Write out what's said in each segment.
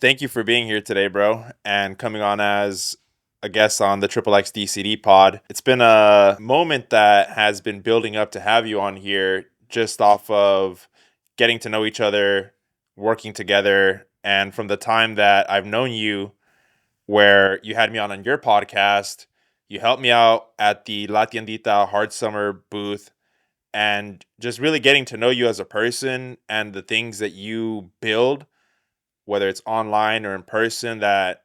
Thank you for being here today, bro, and coming on as a guest on the XXXDCD pod. It's been a moment that has been building up to have you on here just off of getting to know each other, working together, and from the time that I've known you, where you had me on your podcast, you helped me out at the La Tiendita Hard Summer booth, and just really getting to know you as a person and the things that you build, whether it's online or in person, that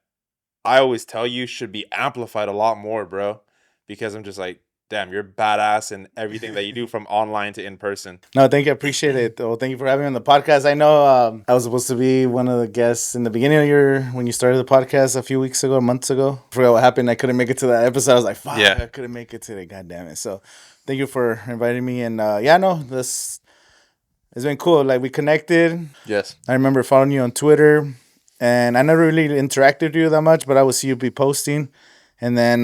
I always tell you should be amplified a lot more, bro. Because I'm just like, damn, you're badass in everything that you do from online to in person. No, thank you. I appreciate it. Well, thank you for having me on the podcast. I know I was supposed to be one of the guests in the beginning of when you started the podcast a few weeks ago, months ago. I forgot what happened. I couldn't make it to that episode. I was like, fuck, Yeah. I couldn't make it today. God damn it. So thank you for inviting me. And yeah, no, this it's been cool. Like we connected. Yes. I remember following you on Twitter, and I never really interacted with you that much, but I would see you be posting. And then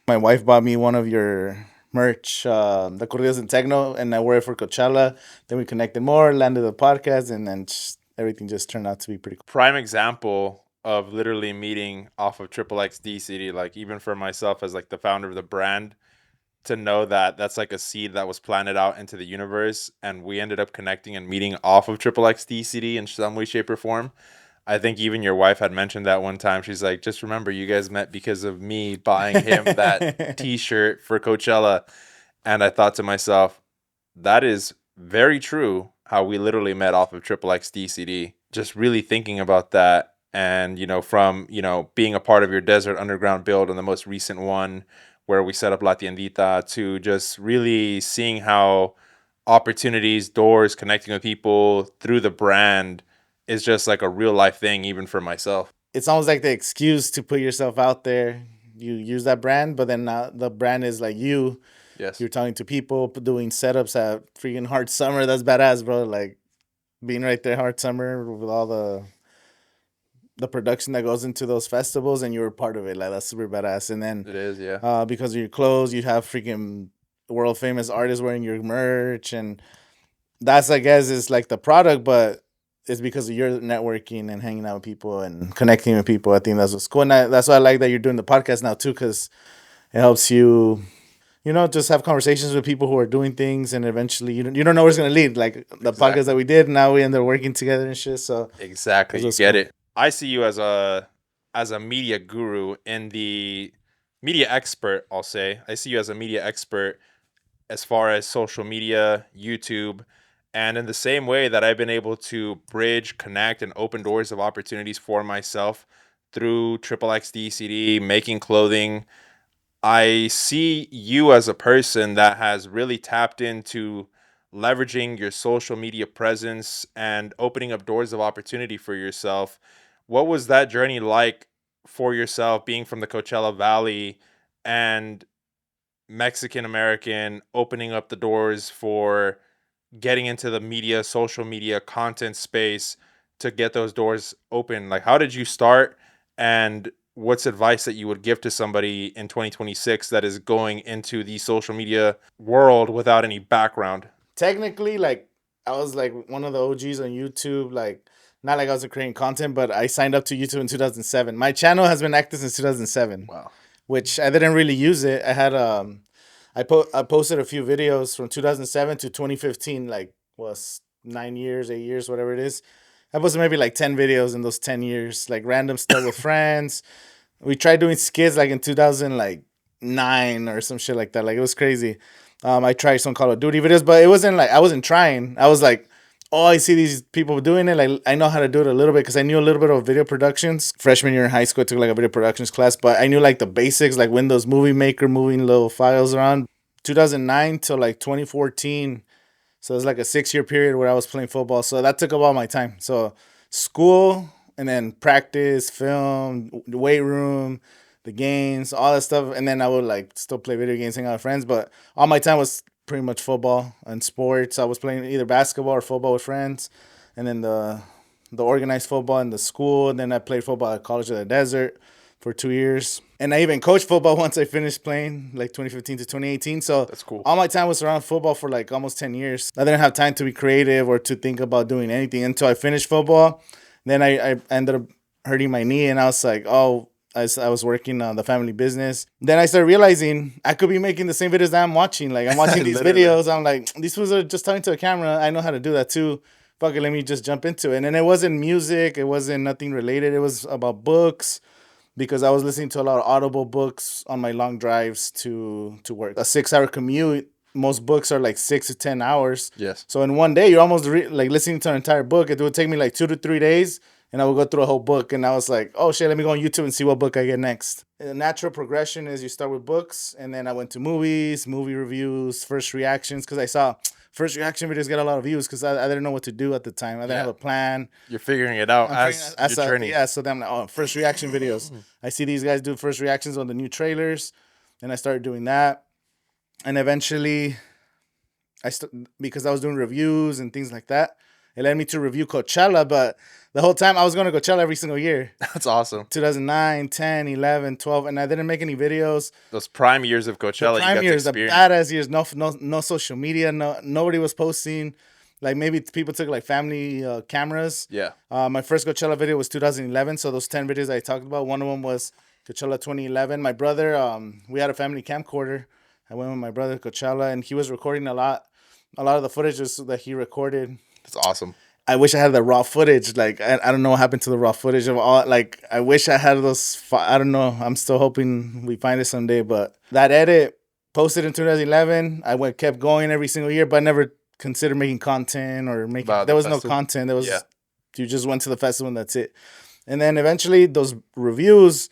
my wife bought me one of your merch, the Corridos and Techno, and I wore it for Coachella. Then we connected more, landed the podcast, and then everything just turned out to be pretty cool. Prime example of literally meeting off of XXXDCD. Like, even for myself as like the founder of the brand, to know that that's like a seed that was planted out into the universe, and we ended up connecting and meeting off of XXXDCD in some way, shape, or form. I think even your wife had mentioned that one time. She's like, just remember, you guys met because of me buying him that T-shirt for Coachella. And I thought to myself, that is very true. How we literally met off of XXXDCD. Just really thinking about that, and from being a part of your Desert Underground build and the most recent one, where we set up La Tiendita, to just really seeing how opportunities, doors, connecting with people through the brand is just like a real life thing, even for myself. It's almost like the excuse to put yourself out there. You use that brand, but then now the brand is like you. Yes. You're talking to people, doing setups at freaking Hard Summer. That's badass, bro. Like being right there, Hard Summer, with all the production that goes into those festivals, and you were part of it. Like that's super badass. And then It is, yeah. because of your clothes, you have freaking world famous artists wearing your merch, and that's, I guess, is like the product, but it's because of your networking and hanging out with people and connecting with people. I think that's what's cool, and that's why I like that you're doing the podcast now too, because it helps you, just have conversations with people who are doing things, and eventually you don't know where it's gonna lead. Like the podcast that we did, now we end up working together and shit. So Exactly. that's You what's get cool. it. I see you as a media guru, in the media expert, I'll say. I see you as a media expert as far as social media, YouTube, and in the same way that I've been able to bridge, connect, and open doors of opportunities for myself through XXXDCD, making clothing. I see you as a person that has really tapped into leveraging your social media presence and opening up doors of opportunity for yourself. What was that journey like for yourself, being from the Coachella Valley and Mexican American, opening up the doors for getting into the media, social media, content space, to get those doors open? Like, how did you start, and what's advice that you would give to somebody in 2026 that is going into the social media world without any background? Technically, like I was like one of the OGs on YouTube. Like not like I was creating content, but I signed up to YouTube in 2007. My channel has been active since 2007, Wow. which I didn't really use it. I had I posted a few videos from 2007 to 2015, like was 9 years, 8 years, whatever it is. I posted maybe like 10 videos in those 10 years, like random stuff with friends. We tried doing skits like in 2000, like nine or some shit like that. Like it was crazy. I tried some Call of Duty videos, but it wasn't like I wasn't trying. I was like, oh, I see these people doing it. Like I know how to do it a little bit because I knew a little bit of video productions. Freshman year in high school, I took like a video productions class, but I knew like the basics, like Windows Movie Maker, moving little files around. 2009 to like 2014. So it's like a 6 year period where I was playing football. So that took up all my time. So school and then practice, film, weight room, the games, all that stuff. And then I would like still play video games, hang out with friends. But all my time was pretty much football and sports. I was playing either basketball or football with friends. And then the organized football in the school. And then I played football at College of the Desert for 2 years. And I even coached football once I finished playing, like 2015 to 2018. So That's cool. all my time was around football for like almost 10 years. I didn't have time to be creative or to think about doing anything until I finished football. Then I ended up hurting my knee, and I was like, oh, I was working on the family business. Then I started realizing I could be making the same videos that I'm watching. Like I'm watching these Literally. videos. I'm like, these fools are just talking to a camera. I know how to do that too. Fuck it, let me just jump into it. And then it wasn't music. It wasn't nothing related. It was about books because I was listening to a lot of Audible books on my long drives to work. A 6 hour commute. Most books are like 6 to 10 hours. Yes. So in one day, you're almost like listening to an entire book. It would take me like 2 to 3 days, and I would go through a whole book. And I was like, oh shit, let me go on YouTube and see what book I get next. And the natural progression is you start with books, and then I went to movies, movie reviews, first reactions, because I saw first reaction videos get a lot of views because I didn't know what to do at the time. I didn't have a plan. You're figuring it out I'm as you're training. yeah, so then I'm like, oh, first reaction videos. I see these guys do first reactions on the new trailers, and I started doing that. And eventually, because I was doing reviews and things like that, it led me to review Coachella. But the whole time I was going to Coachella every single year. That's awesome. 2009, 10, 11, 12, and I didn't make any videos. Those prime years of Coachella, Prime you got years, to the experience. badass years, no social media, nobody was posting. Like maybe people took like family cameras. Yeah. My first Coachella video was 2011. So those 10 videos I talked about, one of them was Coachella 2011. My brother, we had a family camcorder. I went with my brother to Coachella, and he was recording a lot of the footage that he recorded. That's awesome. I wish I had the raw footage. Like I don't know what happened to the raw footage of all. Like I wish I had those. I don't know. I'm still hoping we find it someday. But that edit posted in 2011. Kept going every single year, but I never considered making content or making. About There the was no festival? content. There was Yeah. you just went to the festival and that's it. And then eventually those reviews,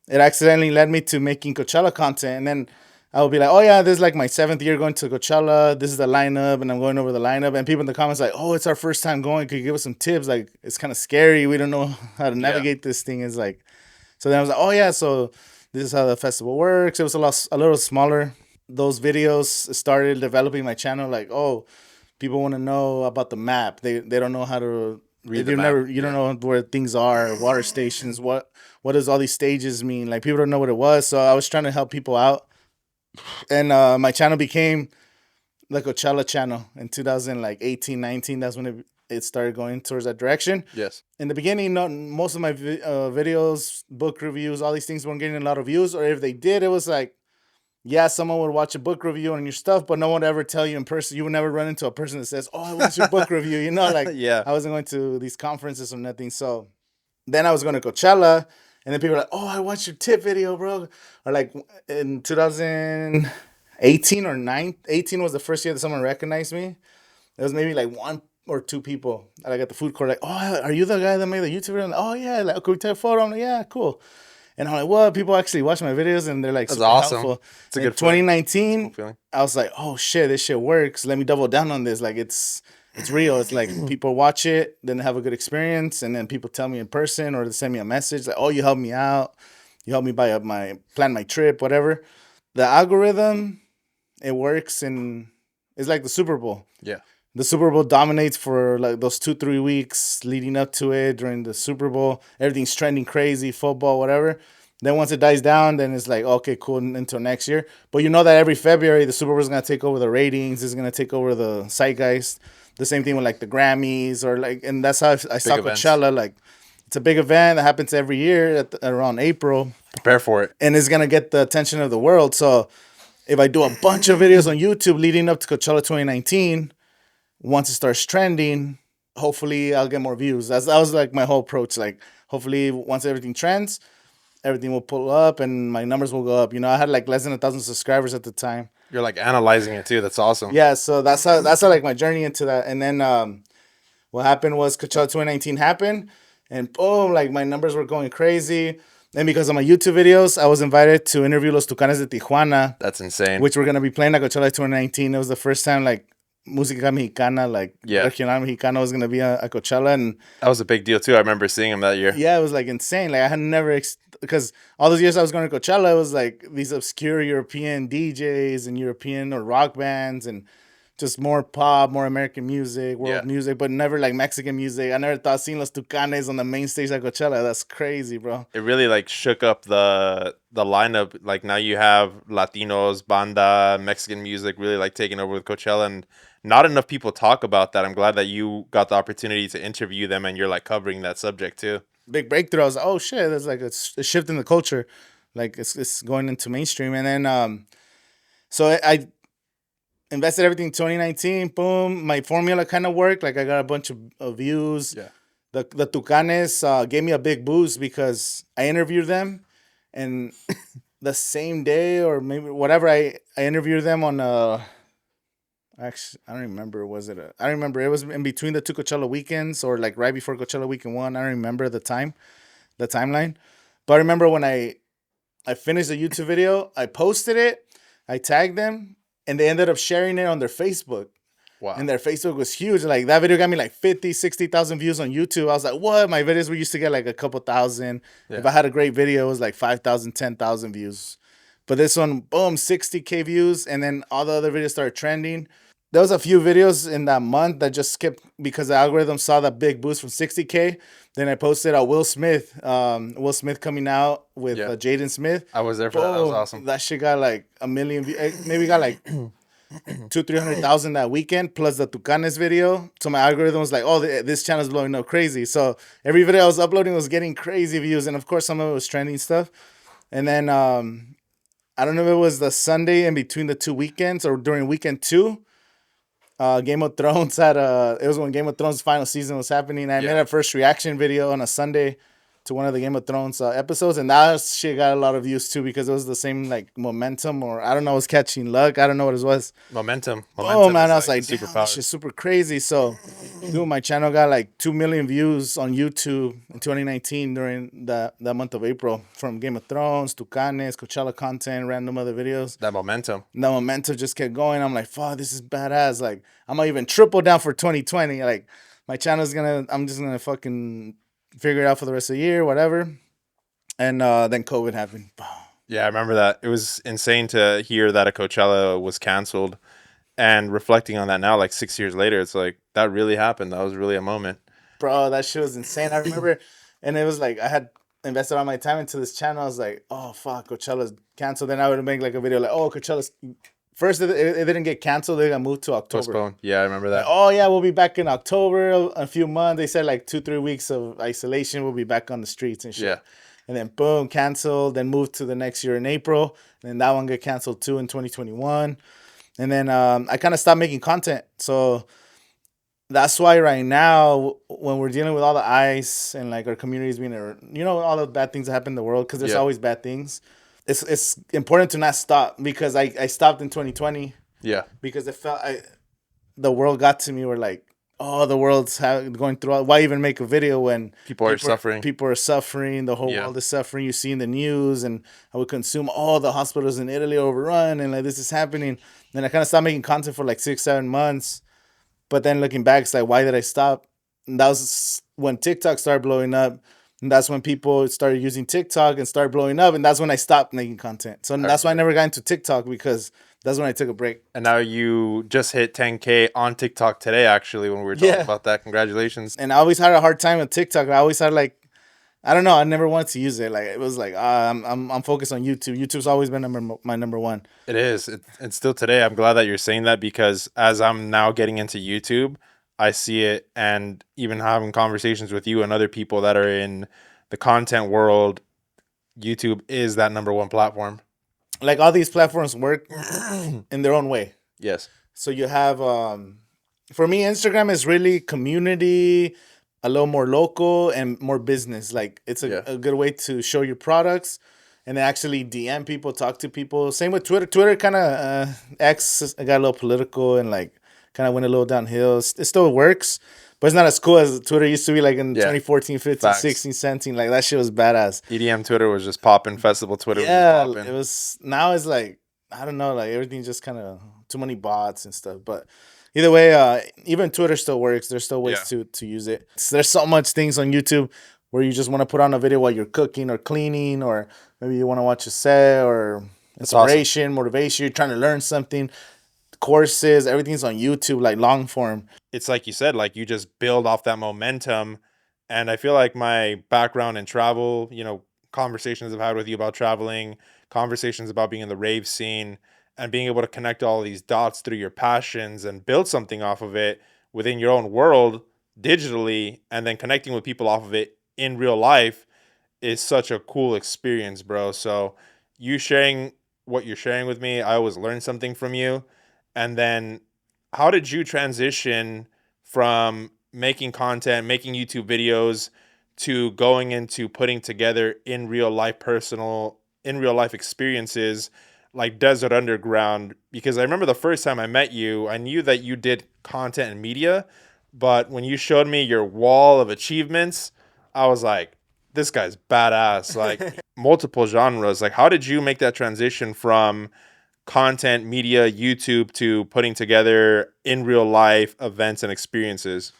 it accidentally led me to making Coachella content. And then I would be like, oh yeah, this is like my 7th year going to Coachella. This is the lineup, and I'm going over the lineup. And people in the comments like, oh, it's our first time going. Could you give us some tips? Like, it's kind of scary. We don't know how to navigate this thing. It's like, so then I was like, oh yeah, so this is how the festival works. It was a little smaller. Those videos started developing my channel. Like, oh, people want to know about the map. They don't know how to Read the map. you don't know where things are, water stations. What does all these stages mean? Like people don't know what it was. So I was trying to help people out, and my channel became the Coachella channel in 2018, 19. That's when it started going towards that direction. Yes. In the beginning, most of my videos, book reviews, all these things weren't getting a lot of views. Or if they did, it was like, yeah, someone would watch a book review on your stuff, but no one would ever tell you in person. You would never run into a person that says, oh, I watched your book review. You know, like Yeah. I wasn't going to these conferences or nothing. So then I was going to Coachella, and then people were like, oh, I watched your tip video, bro. Or like in 2018 or 9, 18 was the first year that someone recognized me. There was maybe like one or two people like at the food court, like, oh, are you the guy that made the YouTube video? I'm like, oh yeah, like, could we take a photo? I'm like, yeah, cool. And I'm like, well, people actually watch my videos and they're like That's super awesome. helpful. It's a In good feeling. 2019, Cool feeling. I was like, oh shit, this shit works. Let me double down on this. Like it's real. It's like people watch it, then they have a good experience, and then people tell me in person or they send me a message like, oh, you helped me out. You helped me plan my trip, whatever. The algorithm, it works, and it's like the Super Bowl. Yeah. The Super Bowl dominates for like those 2-3 weeks leading up to it. During the Super Bowl, everything's trending crazy, football, whatever. Then once it dies down, then it's like, okay, cool, until next year. But you know that every February, the Super Bowl is going to take over the ratings. It's going to take over the zeitgeist. The same thing with like the Grammys or like, and that's how I saw events. Coachella. Like, it's a big event that happens every year around April, Prepare for it. and it's going to get the attention of the world. So if I do a bunch of videos on YouTube leading up to Coachella 2019, once it starts trending, hopefully I'll get more views. That was like my whole approach. Like, hopefully once everything trends, everything will pull up and my numbers will go up. You know, I had like less than 1,000 subscribers at the time. You're like analyzing it too. That's awesome. Yeah, so that's how like my journey into that. And then what happened was Coachella 2019 happened, and boom, like my numbers were going crazy. And because of my YouTube videos, I was invited to interview Los Tucanes de Tijuana, That's insane. which were gonna be playing at Coachella 2019. It was the first time like música mexicana, like regional mexicana, was gonna be at Coachella, and that was a big deal too. I remember seeing him that year. yeah, it was like insane. Like I had never because all those years I was going to Coachella, it was like these obscure European DJs and European or rock bands, and just more pop, more American music, Yeah. world music, but never like Mexican music. I never thought seeing Los Tucanes on the main stage at Coachella. That's crazy, bro. It really like shook up the lineup. Like now you have Latinos, banda, Mexican music really like taking over with Coachella, and not enough people talk about that. I'm glad that you got the opportunity to interview them and you're like covering that subject too. Big breakthrough. I was like, oh shit, there's like a shift in the culture. Like it's going into mainstream. And then so I invested everything in 2019. Boom, my formula kind of worked. Like I got a bunch of views. Yeah. The Tucanes gave me a big boost because I interviewed them, and the same day or maybe whatever, I interviewed them on actually I don't remember, I don't remember, it was in between the two Coachella weekends or like right before Coachella weekend one. I don't remember the timeline, but I remember when I finished the YouTube video, I posted it, I tagged them, and they ended up sharing it on their Facebook. Wow. And their Facebook was huge. Like that video got me like 50, 60,000 views on YouTube. I was like, what? My videos were used to get like a couple thousand. Yeah. If I had a great video, it was like 5,000, 10,000 views. But this one, boom, 60K views. And then all the other videos started trending. There was a few videos in that month that just skipped because the algorithm saw that big boost from 60K. Then I posted Will Smith coming out with Yeah. Jaden Smith. I was there for that. That was awesome. That shit got like a million views. Maybe got like 200,000-300,000 that weekend, plus the Tucanes video. So my algorithm was like, oh, this channel's blowing up crazy. So every video I was uploading was getting crazy views, and of course some of it was trending stuff. And then I don't know if it was the Sunday in between the two weekends or during weekend two. Game of Thrones it was when Game of Thrones final season was happening. I made a first reaction video on a Sunday to one of the Game of Thrones episodes, and that shit got a lot of views too because it was the same like momentum, or I don't know, it was catching luck. I don't know what it was. Momentum. Oh man, I was like, super damn, shit's super crazy. So, dude, my channel got like 2 million views on YouTube in 2019 during that month of April, from Game of Thrones, Tucanes, Coachella content, random other videos. That momentum. The momentum just kept going. I'm like, fuck, this is badass. Like, I'm gonna even triple down for 2020. Like, my channel's I'm just gonna fucking figure it out for the rest of the year, whatever. And then COVID happened. Yeah, I remember that. It was insane to hear that a Coachella was canceled. And reflecting on that now, like 6 years later, it's like that really happened. That was really a moment. Bro, that shit was insane. I remember, and it was like I had invested all my time into this channel. I was like, oh fuck, Coachella's canceled. Then I would make like a video like, oh, Coachella's first. It didn't get canceled. They got moved to October. Postponed. Yeah, I remember that. Like, oh yeah, we'll be back in October. A few months. They said like 2-3 weeks of isolation. We'll be back on the streets and shit. Yeah. And then boom, canceled. Then moved to the next year in April. And then that one got canceled too in 2021. And then I kind of stopped making content. So that's why right now, when we're dealing with all the ICE and like our communities being, all the bad things that happen in the world, because there's always bad things. It's important to not stop, because I stopped in 2020. Yeah. Because it felt the world got to me. Where like, oh, the world's going through. Why even make a video when people are suffering? People are suffering. The whole world is suffering. You see in the news, and I would consume all the hospitals in Italy overrun, and like this is happening. Then I kind of stopped making content for like 6-7 months. But then looking back, it's like, why did I stop? And that was when TikTok started blowing up. And that's when people started using TikTok and started blowing up. And that's when I stopped making content. So that's why I never got into TikTok, because that's when I took a break. And now you just hit 10K on TikTok today, actually, when we were talking about that. Congratulations. And I always had a hard time with TikTok. I always had like, I don't know, I never wanted to use it. Like, it was like, I'm focused on YouTube. YouTube's always been my number one. It is. It's still today. I'm glad that you're saying that, because as I'm now getting into YouTube, I see it, and even having conversations with you and other people that are in the content world, YouTube is that number one platform. Like, all these platforms work in their own way. Yes. So you have, for me, Instagram is really community, a little more local, and more business. Like, it's a good way to show your products and actually DM people, talk to people. Same with Twitter. Twitter kind of, X got a little political and like kind of went a little downhill. It still works, but it's not as cool as Twitter used to be, like in 2014, 15, Facts. 16, 17. Like, that shit was badass. EDM Twitter was just popping. Festival Twitter was just popping. It was. Now it's like, I don't know, like everything's just kind of too many bots and stuff. But either way, even Twitter still works. There's still ways to use it. There's so much things on YouTube where you just want to put on a video while you're cooking or cleaning, or maybe you want to watch a set or inspiration, motivation. You're trying to learn something. courses, everything's on YouTube, like long form. It's like you said, like you just build off that momentum. And I feel like my background in travel, conversations I've had with you about traveling, conversations about being in the rave scene, and being able to connect all these dots through your passions and build something off of it within your own world digitally, and then connecting with people off of it in real life is such a cool experience, bro. So you sharing what you're sharing with me, I always learn something from you. And then how did you transition from making content, making YouTube videos to going into putting together in real life experiences like Desert Underground? Because I remember the first time I met you, I knew that you did content and media, but when you showed me your wall of achievements, I was like, this guy's badass. Like multiple genres. Like, how did you make that transition from content, media, YouTube to putting together in real life events and experiences?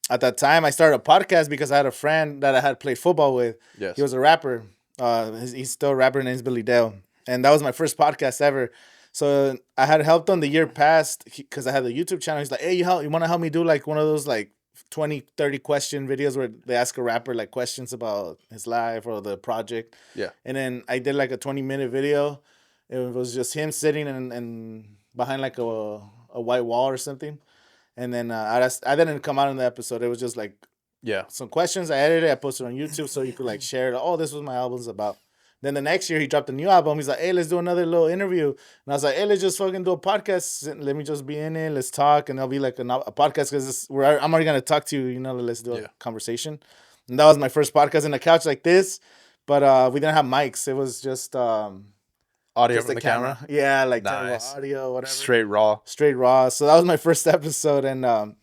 At that time, I started a podcast because I had a friend that I had played football with. He Yes. was a rapper. He's still a rapper. His name's Billy Dale. And that was my first podcast ever. So I had helped him the year past because I had the YouTube channel. He's like, hey, you want to help me do like one of those like 20, 30 question videos where they ask a rapper like questions about his life or the project. Yeah. And then I did like a 20-minute video. It was just him sitting and behind like a white wall or something. And then I didn't come out in the episode. It was just like Yeah. some questions. I edited it. I posted on YouTube so you could like share it. Oh, this was my album's about. Then the next year he dropped a new album. He's like, hey, let's do another little interview. And I was like, hey, let's just fucking do a podcast. Let me just be in it. Let's talk. And it'll be like a podcast because I'm already going to talk to you. Let's do a conversation. And that was my first podcast in a couch like this. But we didn't have mics. It was just Audio just from the camera. Yeah, like Nice. audio, whatever. Straight raw. Straight raw. So that was my first episode. And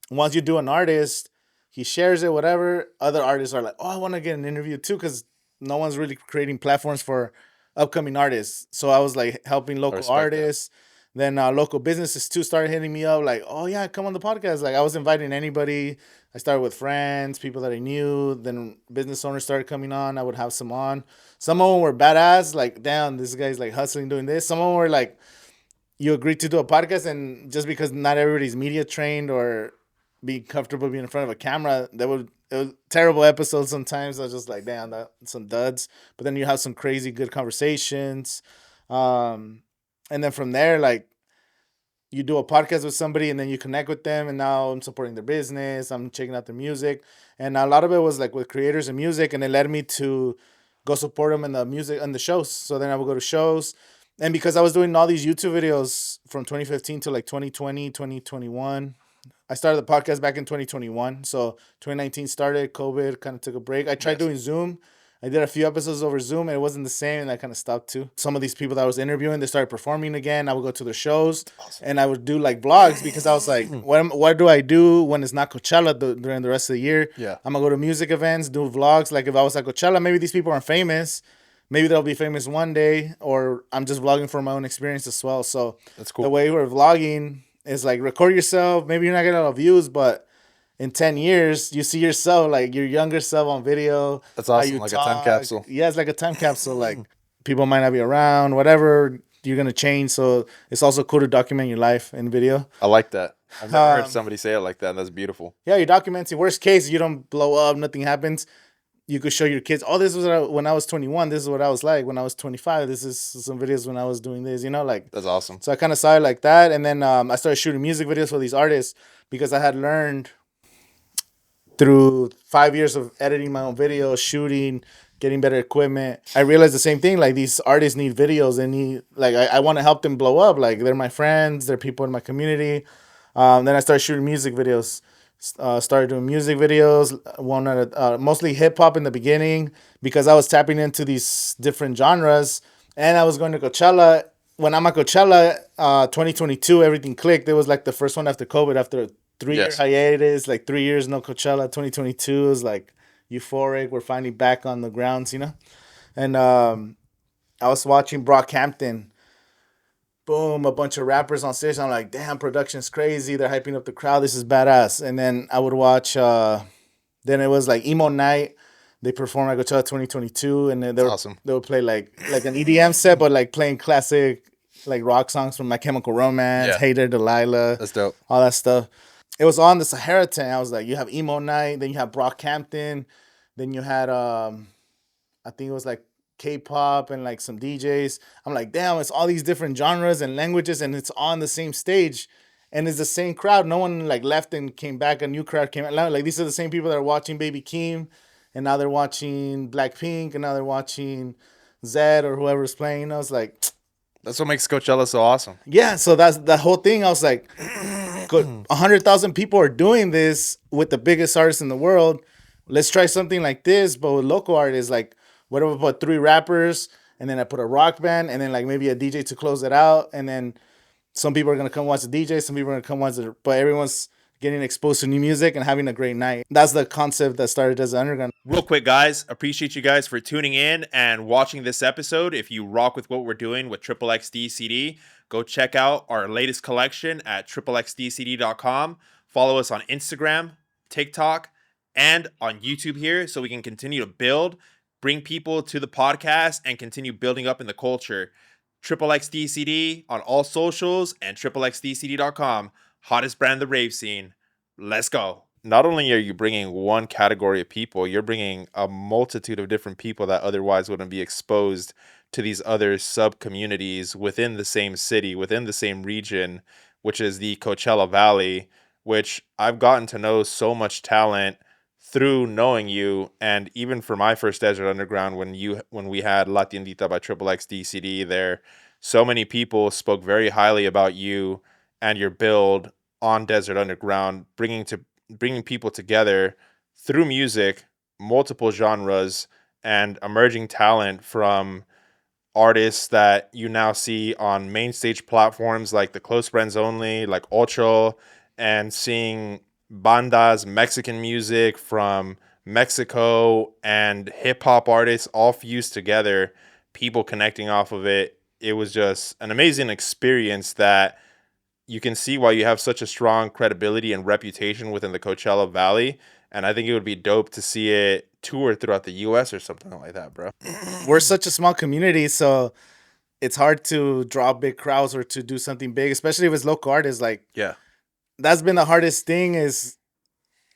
once you do an artist, he shares it, whatever. Other artists are like, oh, I want to get an interview too, because no one's really creating platforms for upcoming artists. So I was like helping local artists. Then local businesses too started hitting me up like, oh yeah, come on the podcast. Like I was inviting anybody. I started with friends, people that I knew. Then business owners started coming on. I would have some on. Some of them were badass. Like, damn, this guy's like hustling doing this. Some of them were like, you agreed to do a podcast, and just because not everybody's media trained or be comfortable being in front of a camera, it was terrible episodes sometimes. I was just like, damn, some duds. But then you have some crazy good conversations. And then from there, like, you do a podcast with somebody and then you connect with them, and now I'm supporting their business. I'm checking out their music. And a lot of it was like with creators and music, and it led me to go support them in the music and the shows. So then I would go to shows. And because I was doing all these YouTube videos from 2015 to like 2020, 2021, I started the podcast back in 2021. So 2019 started, COVID kind of took a break. I tried doing Zoom. I did a few episodes over Zoom and it wasn't the same, and I kind of stopped too. Some of these people that I was interviewing, they started performing again. I would go to their shows and I would do like vlogs because I was like, what do I do when it's not Coachella during the rest of the year? Yeah. I'm going to go to music events, do vlogs. Like if I was at Coachella, maybe these people aren't famous. Maybe they'll be famous one day, or I'm just vlogging for my own experience as well. So that's cool. The way we're vlogging is like record yourself. Maybe you're not getting a lot of views, but in 10 years, you see yourself, like your younger self on video. That's awesome, like a time capsule. Yeah, it's like a time capsule. Like people might not be around, whatever, you're going to change. So it's also cool to document your life in video. I like that. I've never heard somebody say it like that. That's beautiful. Yeah, you're documenting. Worst case, you don't blow up, nothing happens. You could show your kids, oh, this was when I was 21. This is what I was like when I was 25. This is some videos when I was doing this, like. That's awesome. So I kind of saw it like that. And then I started shooting music videos for these artists because I had learned through 5 years of editing my own videos, shooting, getting better equipment. I realized the same thing. Like these artists need videos. They need, like, I want to help them blow up. Like they're my friends. They're people in my community. Then I started shooting music videos. Started doing music videos, mostly hip hop in the beginning because I was tapping into these different genres, and I was going to Coachella. When I'm at Coachella, 2022, everything clicked. It was like the first one after COVID, after a 3-year hiatus, like 3 years no Coachella. 2022 was like euphoric. We're finally back on the grounds, And I was watching Brockhampton. Boom, a bunch of rappers on stage. I'm like, damn, production's crazy. They're hyping up the crowd. This is badass. And then I would watch, then it was like Emo Night. They performed at Coachella 2022. And then they would play like an EDM set, but like playing classic like rock songs from My Chemical Romance, Yeah, Hey There Delilah, that's dope. all that stuff. It was on the Sahara tent. I was like, you have emo night, then you have Brockhampton, then you had I think it was like K-pop and like some DJs. I'm like, damn, it's all these different genres and languages, and it's on the same stage, and it's the same crowd. No one like left and came back. A new crowd came out. Like these are the same people that are watching Baby Keem, and now they're watching Blackpink, and now they're watching Zed or whoever's playing. I was like, That's what makes Coachella so awesome. yeah. So that's the whole thing. I was like, 100,000 people are doing this with the biggest artists in the world. Let's try something like this, but with local artists. Like, what if I put 3 rappers, and then I put a rock band, and then like maybe a DJ to close it out, and then some people are gonna come watch the DJ, some people are gonna come watch it, but everyone's getting exposed to new music and having a great night. That's the concept that started as Underground. Real quick, guys, appreciate you guys for tuning in and watching this episode. If you rock with what we're doing with XXXDCD, go check out our latest collection at XXXDCD.com. Follow us on Instagram, TikTok, and on YouTube here so we can continue to build, bring people to the podcast, and continue building up in the culture. XXXDCD on all socials and XXXDCD.com. Hottest brand in the rave scene. Let's go. Not only are you bringing one category of people, you're bringing a multitude of different people that otherwise wouldn't be exposed to these other sub communities within the same city, within the same region, which is the Coachella Valley, which I've gotten to know so much talent through knowing you. And even for my first Desert Underground, when we had La Tiendita by XXXDCD there, so many people spoke very highly about you and your build on Desert Underground, bringing people together through music, multiple genres, and emerging talent from artists that you now see on main stage platforms like the Close Friends Only, like Ocho, and seeing bandas, Mexican music from Mexico, and hip hop artists all fused together, people connecting off of it. It was just an amazing experience that you can see why you have such a strong credibility and reputation within the Coachella Valley. And I think it would be dope to see it tour throughout the US or something like that, bro. We're such a small community, so it's hard to draw big crowds or to do something big, especially if it's local artists. Like, Yeah. that's been the hardest thing is,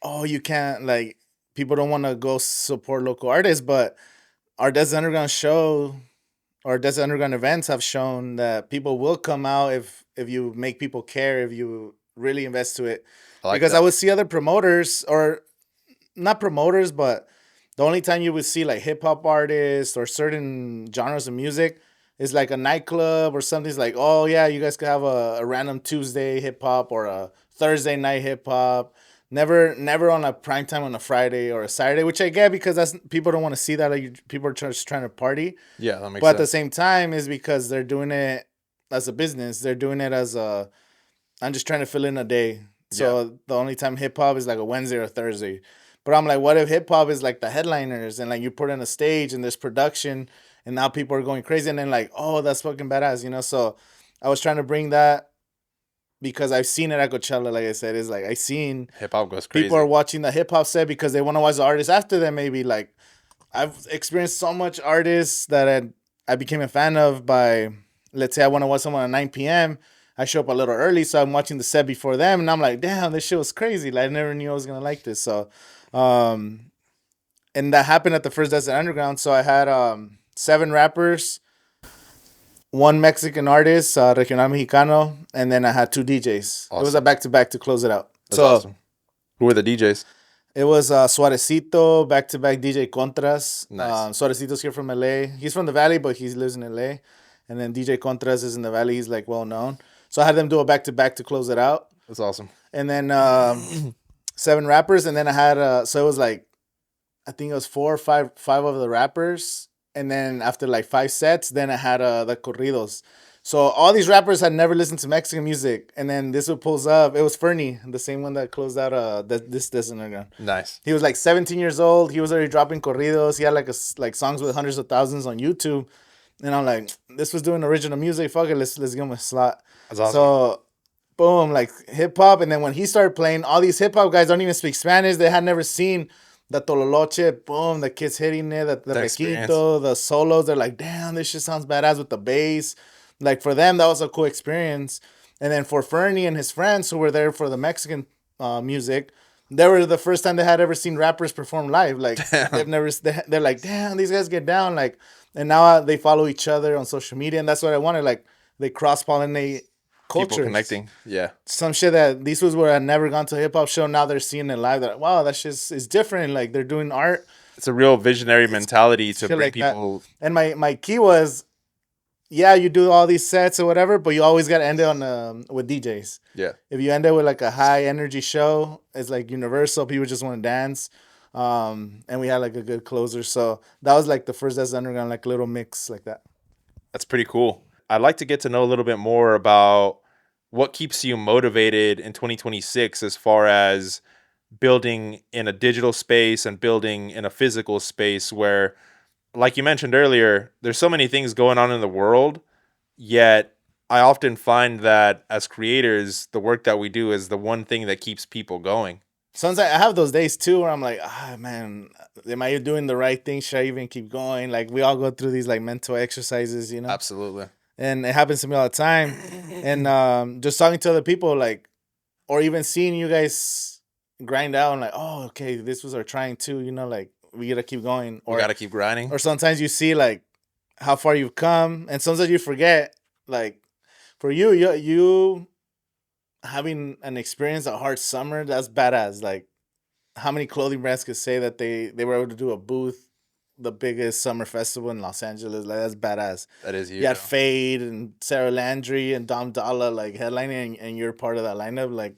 oh, you can't, like, people don't want to go support local artists, but our Desert Underground show or Desert Underground events have shown that people will come out if you make people care, if you really invest to it. I like Because that. I would see other promoters, or not promoters, but the only time you would see like hip hop artists or certain genres of music is like a nightclub or something's like, oh yeah, you guys could have a random Tuesday hip hop or a Thursday night hip hop. Never on a prime time on a Friday or a Saturday, which I get because that's people don't want to see that. Like, people are just trying to party. Yeah, that makes But at the sense. same time, is because they're doing it as a business. They're doing it as a, I'm just trying to fill in a day. So the only time hip hop is like a Wednesday or Thursday. But I'm like, what if hip hop is like the headliners and like you put in a stage and there's production and now people are going crazy and then like, oh, that's fucking badass, you know? So I was trying to bring that because I've seen it at Coachella, like I said, is like I seen Hip hop goes crazy. people are watching the hip hop set because they want to watch the artists after them. Maybe like I've experienced so much artists that I became a fan of by, let's say I want to watch someone at 9 p.m. I show up a little early, so I'm watching the set before them, and I'm like, damn, this shit was crazy. Like, I never knew I was gonna like this. So, and that happened at the first Desert Underground. So I had 7 rappers, one Mexican artist, Regional Mexicano, and then I had 2 DJs. It was a Awesome. back to back to close it out. That's So awesome. Who were the DJs? it was Suarezito, back to back DJ Contras. Nice. Suarezito's here from LA. He's from the Valley, but he lives in LA. And then DJ Contras is in the Valley. He's like well known. So I had them do a back to back to close it out. That's awesome. And then 7 rappers. And then I had, so it was like, I think it was 4 or 5 of the rappers. And then after like 5 sets, then I had the corridos. So all these rappers had never listened to Mexican music. And then this one pulls up. It was Fernie, the same one that closed out this Underground. Nice. He was like 17 years old. He was already dropping corridos. He had like songs with hundreds of thousands on YouTube. And I'm like, this was doing original music. Fuck it, let's give him a slot. That's awesome. So, boom, like hip hop. And then when he started playing, all these hip hop guys don't even speak Spanish. They had never seen the tololoche. Boom, the kids hitting it, the experience. requinto, the solos. They're like, damn, this shit sounds badass with the bass. Like for them, that was a cool experience. And then for Fernie and his friends who were there for the Mexican music, they were the first time they had ever seen rappers perform live. Like they've Damn. never, they're like, damn, these guys get down. Like, and now they follow each other on social media, and that's what I wanted. Like they cross pollinate People cultures. connecting. Yeah. Some shit that these was where I never gone to a hip hop show. Now they're seeing it live. That wow, that shit is different. Like they're doing art. It's a real visionary It's mentality to shit bring like that. people. And my key was, yeah, you do all these sets or whatever, but you always got to end it on with DJs. Yeah. If you end it with like a high energy show, it's like universal. People just want to dance. And we had like a good closer. So that was like the first That's Underground, like little mix like that. That's pretty cool. I'd like to get to know a little bit more about what keeps you motivated in 2026 as far as building in a digital space and building in a physical space where, like you mentioned earlier, there's so many things going on in the world, yet I often find that as creators, the work that we do is the one thing that keeps people going. Sometimes I have those days too where I'm like, ah, man, am I doing the right thing? Should I even keep going? Like we all go through these like mental exercises, you know? Absolutely. And it happens to me all the time. And just talking to other people, like, or even seeing you guys grind out and like, oh, okay, this was our trying too, you know, like we gotta keep going. We got to keep grinding. Or sometimes you see like how far you've come, and sometimes you forget. Like for you having an experience a hard summer, that's badass. Like how many clothing brands could say that they were able to do a booth, the biggest summer festival in Los Angeles? Like that's badass. That is You huge. had Fade and Sarah Landry and Dom Dalla like headlining, and you're part of that lineup. Like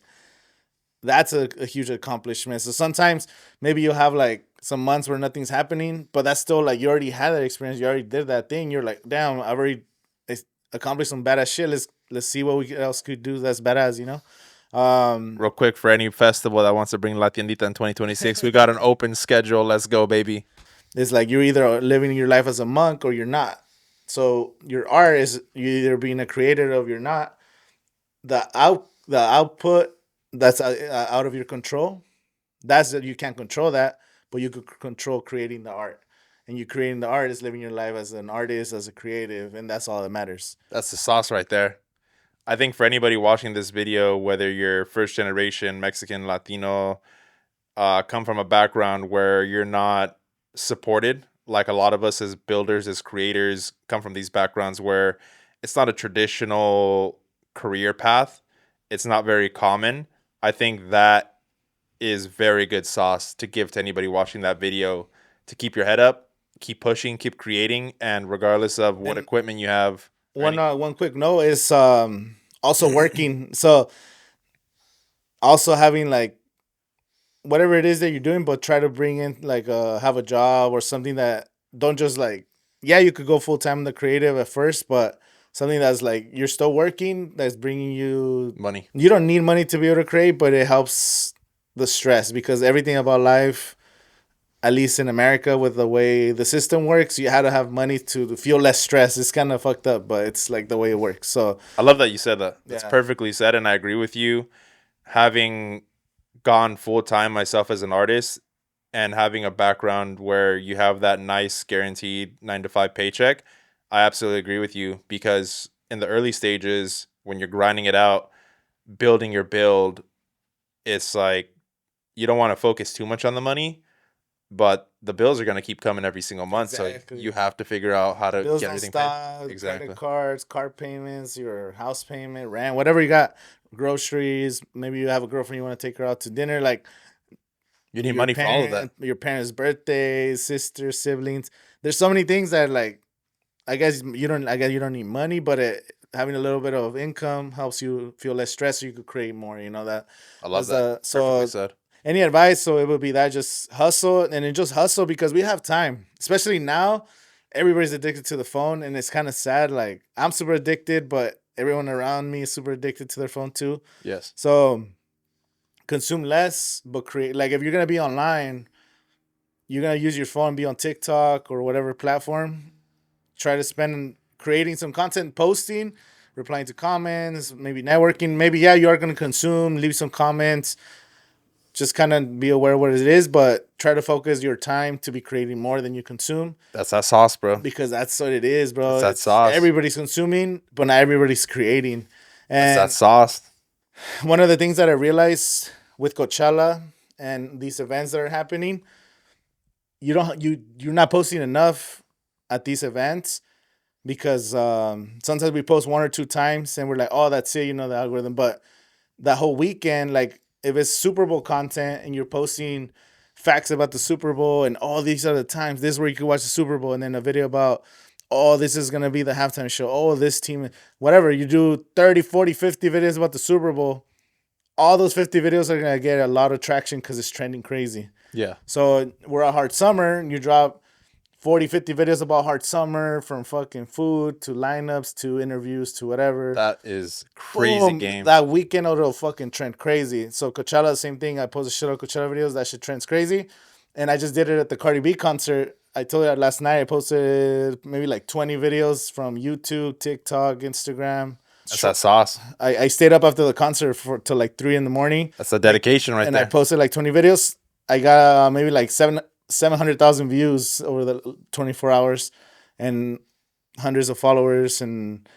that's a huge accomplishment. So sometimes maybe you'll have like some months where nothing's happening, but that's still like you already had that experience. You already did that thing. You're like, damn, I've already accomplished some badass shit. Let's see what we else could do that's badass. You know. Real quick, for any festival that wants to bring La Tiendita in 2026, we got an open schedule. Let's go, baby. It's like you're either living your life as a monk or you're not. So your art is you either being a creator or you're not. The output that's out of your control. That's that you can't control that, but you could control creating the art. And you creating the art is living your life as an artist, as a creative, and that's all that matters. That's the sauce right there. I think for anybody watching this video, whether you're first generation Mexican, Latino, come from a background where you're not supported, like a lot of us as builders, as creators, come from these backgrounds where it's not a traditional career path. It's not very common. I think that is very good sauce to give to anybody watching that video to keep your head up, keep pushing, keep creating, and regardless of what And equipment you have or one any. one quick note is also working. So also having like whatever it is that you're doing, but try to bring in like have a job or something that don't just like yeah you could go full time in the creative at first, but something that's like you're still working that's bringing you. Money. You don't need money to be able to create, but it helps the stress because everything about life, at least in America, with the way the system works, you had to have money to feel less stress. It's kind of fucked up, but it's like the way it works. So I love that you said that. That's yeah, perfectly said, and I agree with you. Having gone full time myself as an artist and having a background where you have that nice guaranteed 9 to 5 paycheck, I absolutely agree with you because in the early stages, when you're grinding it out, building your build, it's like you don't want to focus too much on the money, but the bills are going to keep coming every single month. So exactly. you have to figure out how to Bills get don't everything paid. stop. Credit Exactly. cards, car payments, your house payment, rent, whatever you got, groceries. Maybe you have a girlfriend you want to take her out to dinner. Like You need money for all of that. your parents' birthdays, sisters, siblings. There's so many things that like I guess you don't. I guess you don't need money, but having a little bit of income helps you feel less stressed. So you could create more. You know that. I love That's that. the Perfectly so. said. Any advice? So it would be that just hustle and then just hustle because we have time. Especially now, everybody's addicted to the phone, and it's kind of sad. Like I'm super addicted, but everyone around me is super addicted to their phone too. Yes. So consume less, but create. Like if you're gonna be online, you're gonna use your phone, be on TikTok or whatever platform. Try to spend creating some content, posting, replying to comments, maybe networking. Maybe yeah, you are gonna consume, leave some comments, just kind of be aware of what it is, but try to focus your time to be creating more than you consume, That's that sauce, bro. because that's what it is, bro. That's that It's sauce. everybody's consuming, but not everybody's creating. That's that And sauce. one of the things that I realized with Coachella and these events that are happening, you're not posting enough at these events, because sometimes we post one or two times and we're like, oh, that's it, the algorithm. But that whole weekend, like if it's Super Bowl content and you're posting facts about the Super Bowl and all these other times, this is where you can watch the Super Bowl, and then a video about, oh, this is going to be the halftime show, oh, this team, whatever. You do 30, 40, 50 videos about the Super Bowl. All those 50 videos are going to get a lot of traction because it's trending crazy. Yeah. So we're at Hard Summer and you drop 40, 50 videos about Hard Summer, from fucking food to lineups to interviews to whatever. That is crazy Boom, game. that weekend it'll fucking trend crazy. So Coachella, same thing. I posted shit on Coachella videos. That shit trends crazy. And I just did it at the Cardi B concert. I told you that last night. I posted maybe like 20 videos from YouTube, TikTok, Instagram. That's that sauce. I stayed up after the concert till like 3 in the morning. That's the dedication right And there. I posted like 20 videos. I got maybe like 700,000 views over the 24 hours, and hundreds of followers, and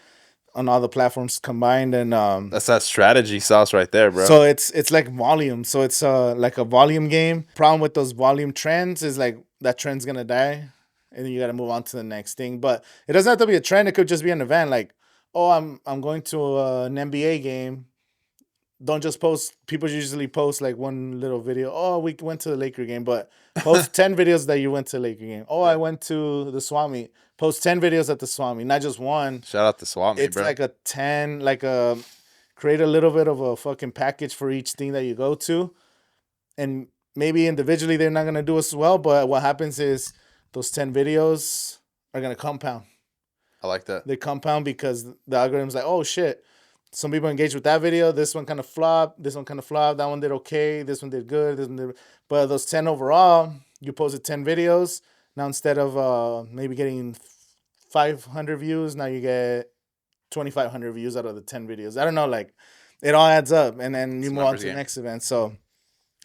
on all the platforms combined. And That's that strategy sauce right there, bro. so it's like volume. So it's like a volume game. Problem with those volume trends is like that trend's gonna die, and then you got to move on to the next thing. But it doesn't have to be a trend. It could just be an event. Like, oh, I'm going to an NBA game. Don't just post. People usually post like one little video. Oh, we went to the Laker game, but post 10 videos that you went to the Laker game. Oh, I went to the Swami. Post 10 videos at the Swami, not just one. Shout out to Swap Me, It's bro. like a 10, like a create a little bit of a fucking package for each thing that you go to. And maybe individually they're not gonna do as well, but what happens is those 10 videos are gonna compound. I like that. They compound because the algorithm's like, oh shit, some people engage with that video. This one kind of flopped. This one kind of flopped. That one did okay. This one did good. This one did. But those 10 overall, you posted 10 videos. Now instead of maybe getting 500 views, now you get 2,500 views out of the 10 videos. I don't know, like it all adds up, and then you It's a move on numbers to the game. next event. So,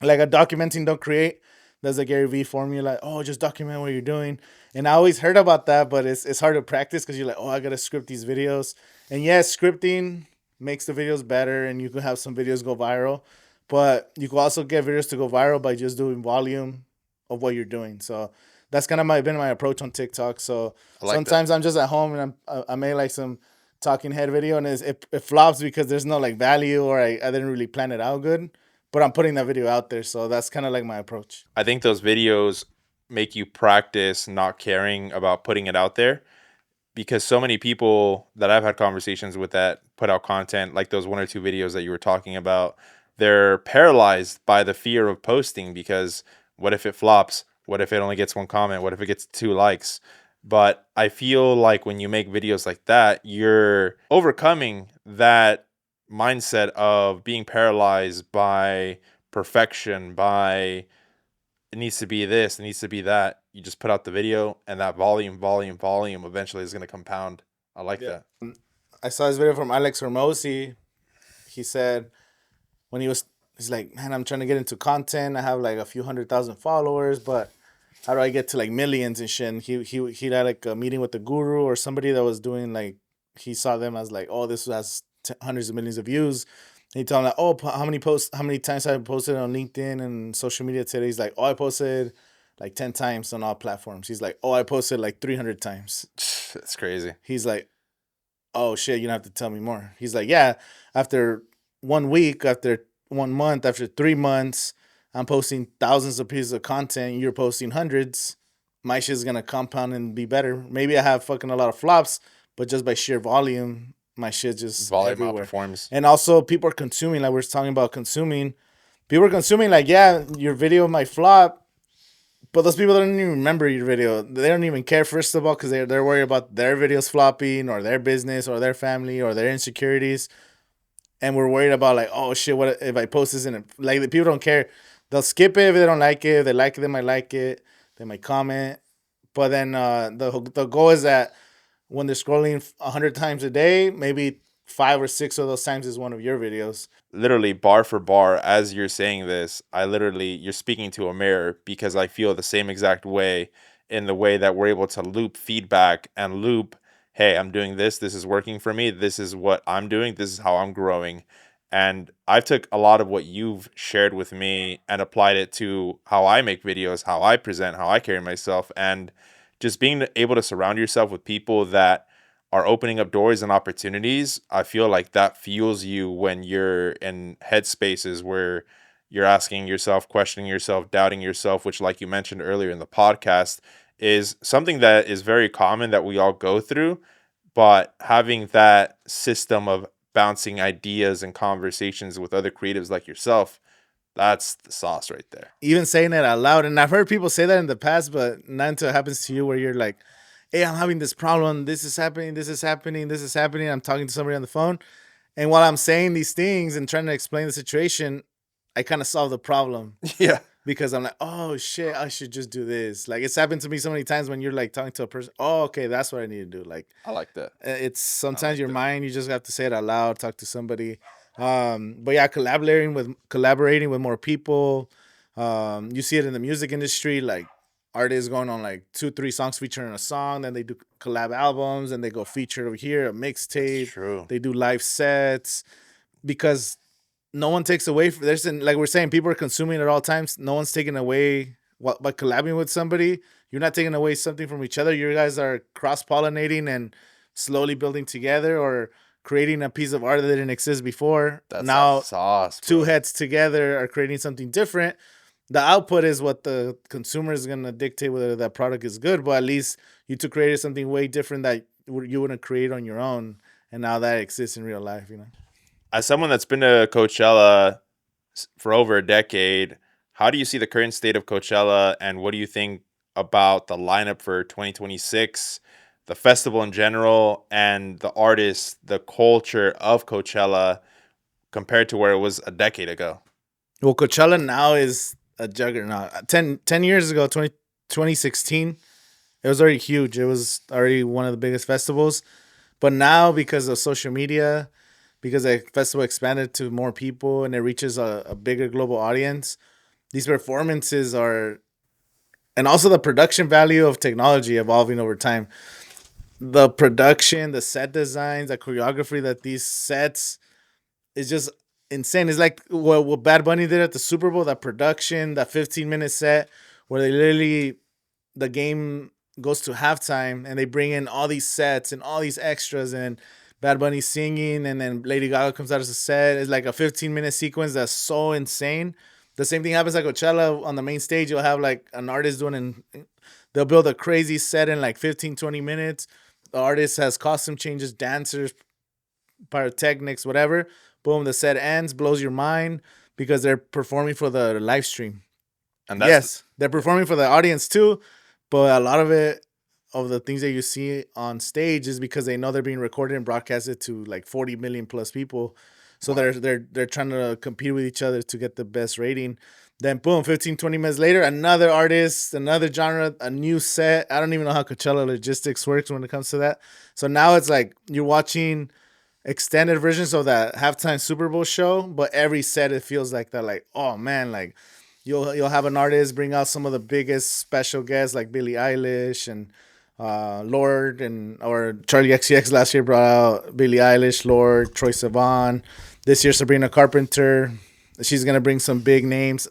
like a documenting, don't create. There's a Gary V formula, like, oh, just document what you're doing. And I always heard about that, but it's hard to practice because you're like, oh, I gotta script these videos. And yes, scripting makes the videos better, and you can have some videos go viral, but you can also get videos to go viral by just doing volume of what you're doing. So that's kind of been my approach on TikTok. So I like that. sometimes I'm just at home and I made like some talking head video, and it flops because there's no like value, or I didn't really plan it out good. But I'm putting that video out there, so that's kind of like my approach. I think those videos make you practice not caring about putting it out there, because so many people that I've had conversations with that put out content like those one or two videos that you were talking about, they're paralyzed by the fear of posting, because what if it flops? What if it only gets one comment? What if it gets 2 likes? But I feel like when you make videos like that, you're overcoming that mindset of being paralyzed by perfection, by it needs to be this, it needs to be that. You just put out the video, and that volume eventually is going to compound. I like Yeah. that. I saw this video from Alex Hermosi. He said when he's like, man, I'm trying to get into content. I have like a few 100,000 followers, but how do I get to like millions and shit? And he had like a meeting with the guru or somebody that was doing like, he saw them as like, oh, this has hundreds of millions of views. And he told him like, oh, how many times have I posted on LinkedIn and social media today? He's like, oh, I posted like 10 times on all platforms. He's like, oh, I posted like 300 times. It's crazy. He's like, oh shit, you don't have to tell me more. He's like, yeah, after 1 week, after 1 month, after 3 months, I'm posting thousands of pieces of content. You're posting hundreds. My shit's gonna compound and be better. Maybe I have fucking a lot of flops, but just by sheer volume, my shit just Volume everywhere. outperforms. And also, people are consuming. Like we we're talking about consuming. People are consuming. Like, yeah, your video might flop, but those people don't even remember your video. They don't even care, first of all, because they're worried about their videos flopping, or their business, or their family, or their insecurities. And we're worried about like, oh shit, what if I post this in it? Like, the people don't care. They'll skip it if they don't like it. If they like it, they might like it. They might comment. But then the goal is that when they're scrolling 100 times a day, maybe 5 or 6 of those times is one of your videos. Literally bar for bar as you're saying this, I literally you're speaking to a mirror because I feel the same exact way in the way that we're able to loop feedback and loop, hey, I'm doing this, this is working for me, this is what I'm doing, this is how I'm growing. And I've took a lot of what you've shared with me and applied it to how I make videos, how I present, how I carry myself, and just being able to surround yourself with people that are opening up doors and opportunities. I feel like that fuels you when you're in headspaces where you're asking yourself, questioning yourself, doubting yourself, which, like you mentioned earlier in the podcast, is something that is very common that we all go through. But having that system of bouncing ideas and conversations with other creatives like yourself, that's the sauce right there. Even saying it out loud, and I've heard people say that in the past, but not until it happens to you where you're like, hey, I'm having this problem, this is happening, this is happening, this is happening. I'm talking to somebody on the phone, and while I'm saying these things and trying to explain the situation, I kind of solve the problem Yeah, because I'm like, oh shit, I should just do this. Like it's happened to me so many times when you're like talking to a person. Oh, okay, that's what I need to do. Like I like that. it's I sometimes like your that. mind, you just have to say it out loud, talk to somebody. But yeah, collaborating with more people. You see it in the music industry, like artists going on like 2 3 songs featuring a song, then they do collab albums, and they go featured over here, a That's mixtape. true. They do live sets because no one takes away from like we're saying, people are consuming at all times. No one's taking away what by collabing with somebody. You're not taking away something from each other. You guys are cross pollinating and slowly building together or creating a piece of art that didn't exist before. That's that Now sauce, two bro. heads together are creating something different. The output is what the consumer is gonna dictate whether that product is good, but at least you two created something way different that you wouldn't create on your own, and now that exists in real life. You know. As someone that's been to Coachella for over a decade, how do you see the current state of Coachella, and what do you think about the lineup for 2026, the festival in general, and the artists, the culture of Coachella compared to where it was a decade ago? Well, Coachella now is a juggernaut. 10 years ago, 2016, it was already huge. It was already one of the biggest festivals. But now, because of social media, because the festival expanded to more people and it reaches a bigger global audience, these performances are, and also the production value of technology evolving over time. The production, the set designs, the choreography that these sets is just insane. It's like what Bad Bunny did at the Super Bowl, that production, that 15-minute set where they literally, the game goes to halftime and they bring in all these sets and all these extras and Bad Bunny singing and then Lady Gaga comes out as a set. It's like a 15-minute sequence that's so insane. The same thing happens at Coachella on the main stage. You'll have like an artist doing, and they'll build a crazy set in like 15 20 minutes. The artist has costume changes, dancers, pyrotechnics, whatever. Boom, the set ends, blows your mind because they're performing for the live stream. And that's Yes, they're performing for the audience too, but a lot of it, of the things that you see on stage, is because they know they're being recorded and broadcasted to like 40 million plus people. So wow. they're trying to compete with each other to get the best rating. Then boom, 15 20 minutes later, another artist, another genre, a new set. I don't even know how Coachella logistics works when it comes to that. So now it's like you're watching extended versions of that halftime Super Bowl show, but every set it feels like that. Like, oh man, like you'll have an artist bring out some of the biggest special guests like Billie Eilish and Lord, and or Charlie XCX last year brought out Billie Eilish, Lord, Troy Sivan. This year Sabrina Carpenter. She's gonna bring some big names.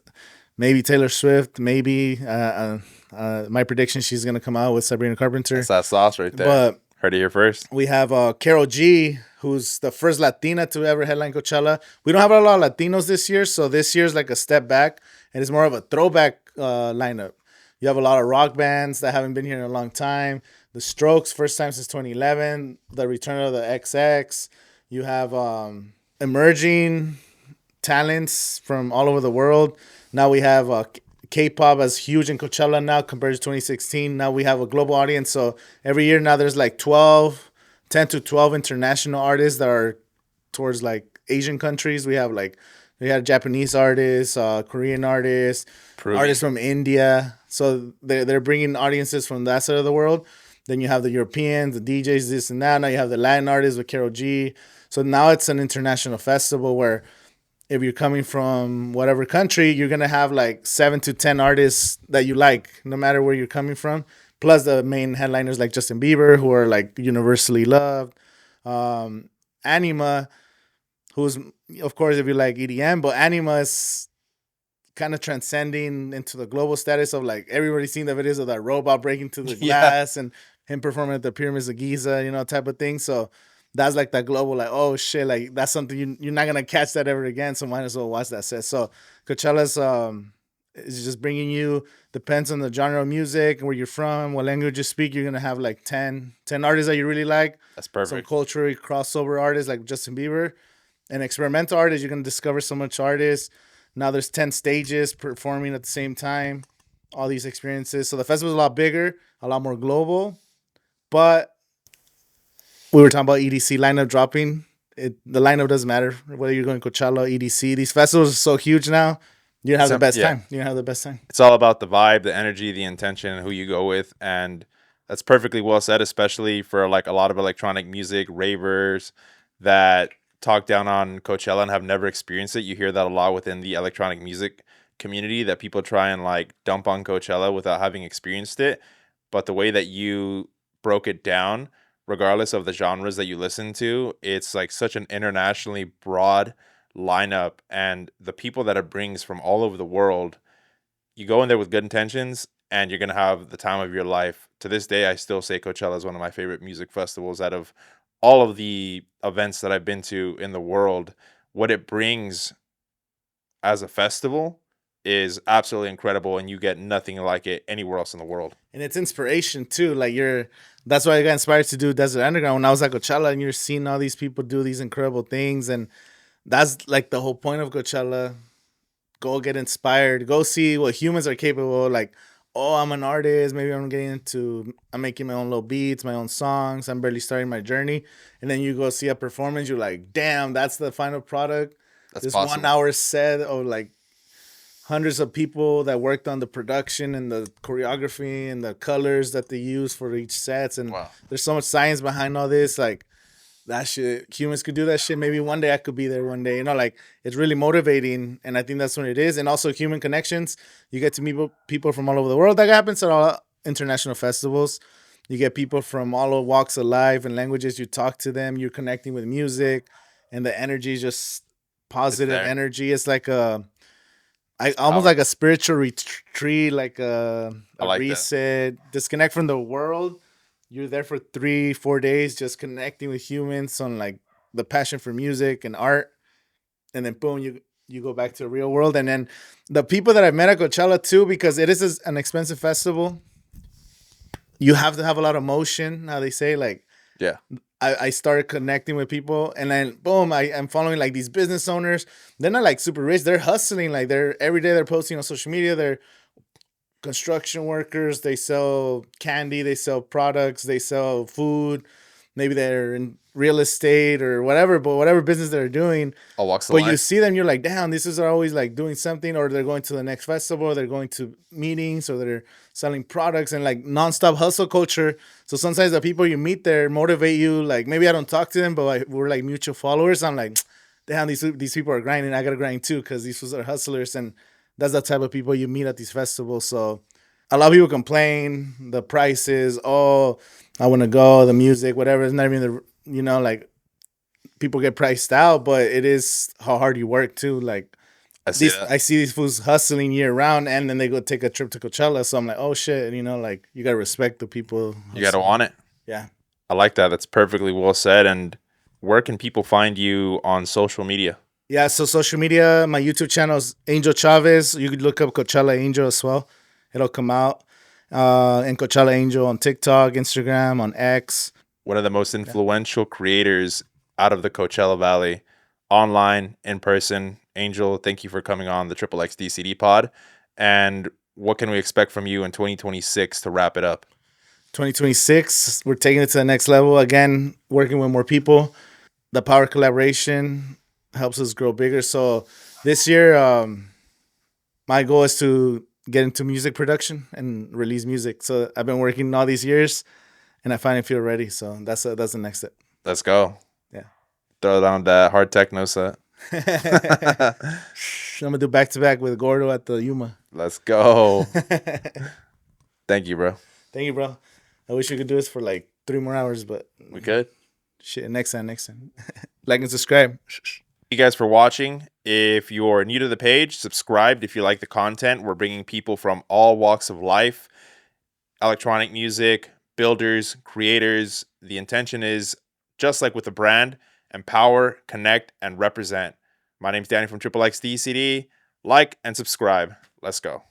Maybe Taylor Swift. Maybe my prediction, she's gonna come out with Sabrina Carpenter. That's that sauce right there. But Heard it here first. we have Carol G, who's the first Latina to ever headline Coachella. We don't have a lot of Latinos this year, so this year's like a step back, and it's more of a throwback lineup. You have a lot of rock bands that haven't been here in a long time. The Strokes, first time since 2011. The return of the XX. You have emerging talents from all over the world. Now we have K-pop as huge in Coachella now compared to 2016. Now we have a global audience. So every year now there's like 10 to 12 international artists that are towards like Asian countries. We had Japanese artists, Korean artists, Prove artists from India. So they're bringing audiences from that side of the world. Then you have the Europeans, the DJs, this and that. Now you have the Latin artists with Carol G. So now it's an international festival where if you're coming from whatever country, you're gonna have like 7 to 10 artists that you like, no matter where you're coming from. Plus the main headliners like Justin Bieber, who are like universally loved. Um, Anima, who's of course if you like EDM, but Anima is kind of transcending into the global status of like everybody's seen the videos of that robot breaking through the Yeah, glass and him performing at the pyramids of Giza, type of thing. So that's like that global, like, oh shit, like that's something you're not gonna catch that ever again. So might as well watch that set. So Coachella's is just bringing you, depends on the genre of music and where you're from, what language you speak. You're gonna have like ten artists that you really like, that's some perfect. culturally crossover artists like Justin Bieber, and experimental artists. You're gonna discover so much artists. Now there's 10 stages performing at the same time. All these experiences. So the festival's a lot bigger, a lot more global. But we were talking about EDC lineup dropping. The lineup doesn't matter whether you're going Coachella, EDC. These festivals are so huge now. You have the best Yeah, time. You have the best time. it's all about the vibe, the energy, the intention, and who you go with, and that's perfectly well said, especially for like a lot of electronic music ravers that talk down on Coachella and have never experienced it. You hear that a lot within the electronic music community, that people try and like dump on Coachella without having experienced it. But the way that you broke it down, regardless of the genres that you listen to, it's like such an internationally broad lineup, and the people that it brings from all over the world. You go in there with good intentions and you're going to have the time of your life. To this day, I still say Coachella is one of my favorite music festivals out of all of the events that I've been to in the world. What it brings as a festival is absolutely incredible, and you get nothing like it anywhere else in the world. And it's inspiration too. Like that's why I got inspired to do Desert Underground when I was at Coachella, and you're seeing all these people do these incredible things, and that's like the whole point of Coachella. Go get inspired. Go see what humans are capable of. Like, oh, I'm an artist. Maybe I'm making my own little beats, my own songs. I'm barely starting my journey. And then you go see a performance. You're like, damn, that's the final product. That's This one possible. hour set of like hundreds of people that worked on the production and the choreography and the colors that they use for each sets. And Wow. there's so much science behind all this. Like, that shit, humans could do that shit. Maybe one day I could be there one day. Like it's really motivating, and I think that's what it is. And also human connections. You get to meet people from all over the world. That happens at all international festivals. You get people from all walks of life and languages. You talk to them. You're connecting with music, and the energy is just It's positive there. energy. It's like It's almost like a powerful. spiritual retreat, like I a like that. reset, disconnect from the world. You're there for 3 4 days, just connecting with humans on like the passion for music and art, and then boom, you go back to the real world. And then the people that I've met at Coachella too, because it is an expensive festival. You have to have a lot of motion. Now they say like Yeah. I started connecting with people, and then boom, I'm following like these business owners. They're not like super rich. They're hustling. Like they're every day they're posting on social media. They're construction workers. They sell candy. They sell products. They sell food. Maybe they're in real estate or whatever. But whatever business they're doing, All walks of but you life. see them, you're like, damn, this is always like doing something, or they're going to the next festival, or they're going to meetings, or they're selling products and like nonstop hustle culture. So sometimes the people you meet there motivate you. Like maybe I don't talk to them, but we're like mutual followers. I'm like, damn, these people are grinding. I gotta grind too because these fools are hustlers, and that's the type of people you meet at these festivals. So a lot of people complain the prices. Oh, I want to go, the music, whatever. It's not even like people get priced out, but it is how hard you work too. Like I see these, that. I see these fools hustling year round, and then they go take a trip to Coachella. So I'm like, oh shit, like you gotta respect the people You got to hustling. want it. Yeah, I like that. That's perfectly well said. And where can people find you on social media? yeah. So social media, my YouTube channel is Angel Chavez. You could look up Coachella Angel as well. It'll come out. And Coachella Angel on TikTok, Instagram, on X. One of the most Yeah. influential creators out of the Coachella Valley, online, in person. Angel, thank you for coming on the XXXDCD pod. And what can we expect from you in 2026 to wrap it up? 2026, we're taking it to the next level again, working with more people. The power collaboration helps us grow bigger. So this year, my goal is to get into music production and release music. So I've been working all these years, and I finally feel ready. So that's the next step. Let's go. Yeah. Throw down that hard techno set. I'm gonna do back to back with Gordo at the Yuma. Let's go. Thank Thank you, bro. you, bro. I wish we could do this for like 3 more hours, but We could. shit. Next time. Like and subscribe. Thank you guys for watching. If you're new to the page, subscribe if you like the content. We're bringing people from all walks of life, electronic music, builders, creators. The intention is, just like with the brand, empower, connect, and represent. My name's Danny from XXXDCD. Like and subscribe. Let's go.